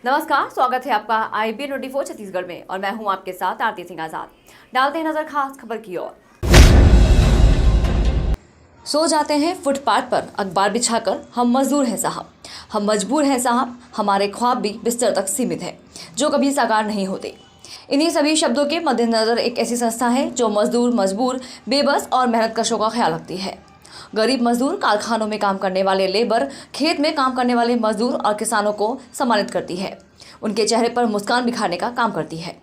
नमस्कार, स्वागत है आपका IBN24 छत्तीसगढ़ में और मैं हूं आपके साथ आरती सिंह आजाद। डालते हैं नजर खास खबर की ओर। सो जाते हैं फुटपाथ पर अखबार बिछाकर, हम मजदूर हैं साहब, हम मजबूर हैं साहब, हमारे ख्वाब भी बिस्तर तक सीमित हैं जो कभी साकार नहीं होते। इन्हीं सभी शब्दों के मद्देनजर एक ऐसी संस्था है जो मजदूर, मजबूर, बेबस और मेहनतकशों का ख्याल रखती है। गरीब मजदूर, कारखानों में काम करने वाले लेबर, खेत में काम करने वाले मजदूर और किसानों को सम्मानित करती है, उनके चेहरे पर मुस्कान बिखारने का काम करती है।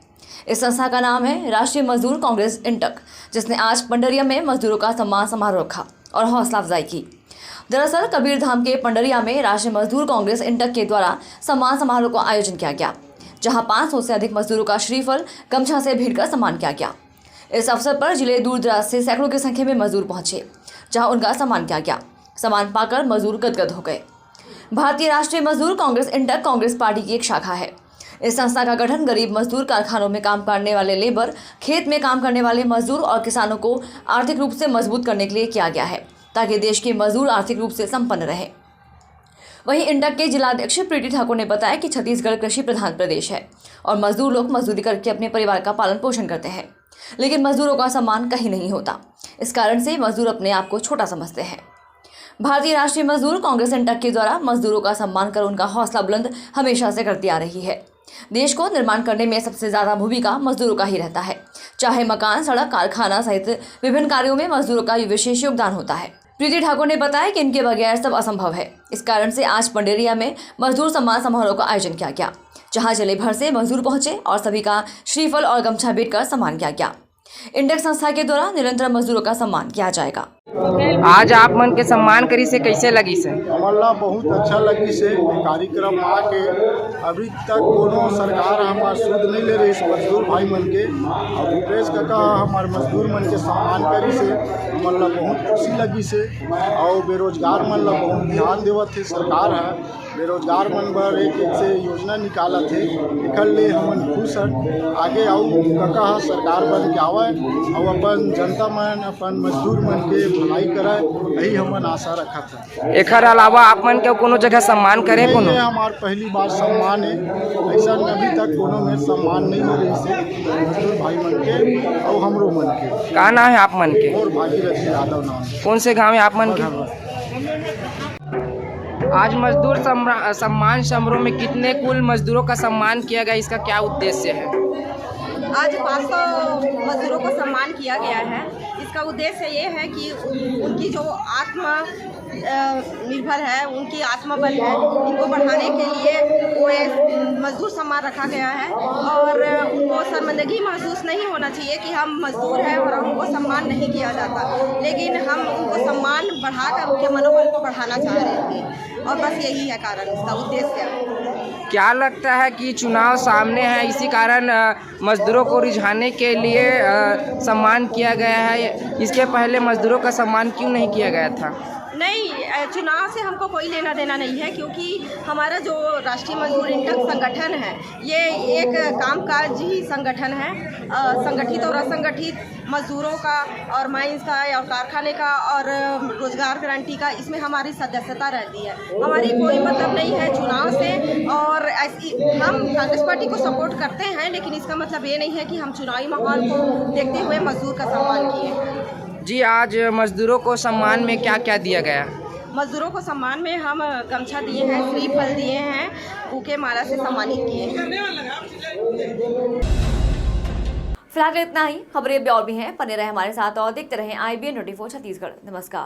इस संस्था का नाम है राष्ट्रीय मजदूर कांग्रेस इंटक, जिसने आज पंडरिया में मजदूरों का सम्मान समारोह रखा और हौसला अफजाई की। दरअसल कबीरधाम के पंडरिया में राष्ट्रीय मजदूर कांग्रेस इंटक के द्वारा सम्मान समारोह का आयोजन किया गया, जहां 500 से अधिक मजदूरों का श्रीफल गमछा से भेंट कर सम्मान किया गया। इस अवसर पर जिले दूर दराज से सैकड़ों की संख्या में मजदूर पहुंचे, जहां उनका सम्मान किया गया। सम्मान पाकर मजदूर गदगद हो गए। भारतीय राष्ट्रीय मजदूर कांग्रेस इंटक कांग्रेस पार्टी की एक शाखा है। इस संस्था का गठन गरीब मजदूर, कारखानों में काम करने वाले लेबर, खेत में काम करने वाले मजदूर और किसानों को आर्थिक रूप से मजबूत करने के लिए किया गया है, ताकि देश के मजदूर आर्थिक रूप से संपन्न रहे। वहीं इंटक के जिलाध्यक्ष प्रीति ठाकुर ने बताया कि छत्तीसगढ़ कृषि प्रधान प्रदेश है और मजदूर लोग मजदूरी करके अपने परिवार का पालन पोषण करते हैं, लेकिन मजदूरों का सम्मान कहीं नहीं होता। इस कारण से मजदूर अपने आप को छोटा समझते हैं। भारतीय राष्ट्रीय मजदूर कांग्रेस इंटक के द्वारा मजदूरों का सम्मान कर उनका हौसला बुलंद हमेशा से करती आ रही है। देश को निर्माण करने में सबसे ज्यादा भूमिका मजदूरों का ही रहता है। चाहे मकान, सड़क, कारखाना सहित विभिन्न कार्यों में मजदूरों का विशेष योगदान होता है। प्रीति ठाकुर ने बताया कि इनके बगैर सब असंभव है। इस कारण से आज पंडेरिया में मजदूर सम्मान समारोह का आयोजन किया गया, जहां जिले भर से मजदूर पहुंचे और सभी का श्रीफल और गमछा भेंट कर सम्मान किया गया। इंटक संस्था के द्वारा निरंतर मजदूरों का सम्मान किया जाएगा। आज आप मन के सम्मान करी से कैसे लगी से? हमला बहुत अच्छा लगी से कार्यक्रम आके अभी तक कोनो सरकार हमार सुध नहीं ले रही इस मजदूर भाई मन के, और भूपेश काका हमार मजदूर मन के सम्मान करी से हमला बहुत खुशी लगी से। और बेरोजगार मन ला बहुत ध्यान देवत थे सरकार है, बेरोजगार मन बर एक से योजना निकाला थे, एकर ले हमन खुश हन। आगे आऊ काका सरकार बन के आवे और अपन जनता मन, अपन मजदूर मन के भलाई करे, यही हमन आशा रखा था। एकर अलावा आप मन के कोनो जगह सम्मान करे? कोनो हमार पहली बार सम्मान है, ऐसा अभी तक कोनो में सम्मान नहीं हो रही से मजदूर भाई मन के और हमरो मन के। का नाम है आप मन के? और भागीरथी यादव नाम। कौन से गाँव है आप मन के? आज मजदूर सम्मान समारोह में कितने कुल मजदूरों का सम्मान किया गया, इसका क्या उद्देश्य है? आज 500 मजदूरों को सम्मान किया गया है। इसका उद्देश्य ये है कि उनकी जो आत्मा निर्भर है, उनकी आत्मबल है, इनको बढ़ाने के लिए वो एक मजदूर सम्मान रखा गया है। और उनको शर्मिंदगी महसूस नहीं होना चाहिए कि हम मजदूर हैं और हमको सम्मान नहीं किया जाता, लेकिन हम उनको सम्मान बढ़ाकर उनके मनोबल को बढ़ाना चाह रहे थे, और बस यही है कारण, इसका उद्देश्य। क्या लगता है कि चुनाव सामने है, इसी कारण मजदूरों को रिझाने के लिए सम्मान किया गया है? इसके पहले मजदूरों का सम्मान क्यों नहीं किया गया था? नहीं, चुनाव से हमको कोई लेना देना नहीं है, क्योंकि हमारा जो राष्ट्रीय मजदूर इंटक संगठन है, ये एक कामकाजी संगठन है। संगठित और असंगठित मजदूरों का और माइंस का और कारखाने का और रोजगार गारंटी का, इसमें हमारी सदस्यता रहती है। हमारी कोई मतलब नहीं है चुनाव से, और हम कांग्रेस पार्टी को सपोर्ट करते हैं, लेकिन इसका मतलब ये नहीं है कि हम चुनावी माहौल को देखते हुए मजदूर का सम्मान किए। जी, आज मजदूरों को सम्मान में क्या क्या दिया गया? मजदूरों को सम्मान में हम गमछा दिए हैं, श्रीफल दिए हैं, बुके माला से सम्मानित किए हैं। फिलहाल इतना ही। खबरें और भी हैं, बने रहे हमारे साथ और देखते रहें IBN24 छत्तीसगढ़। नमस्कार।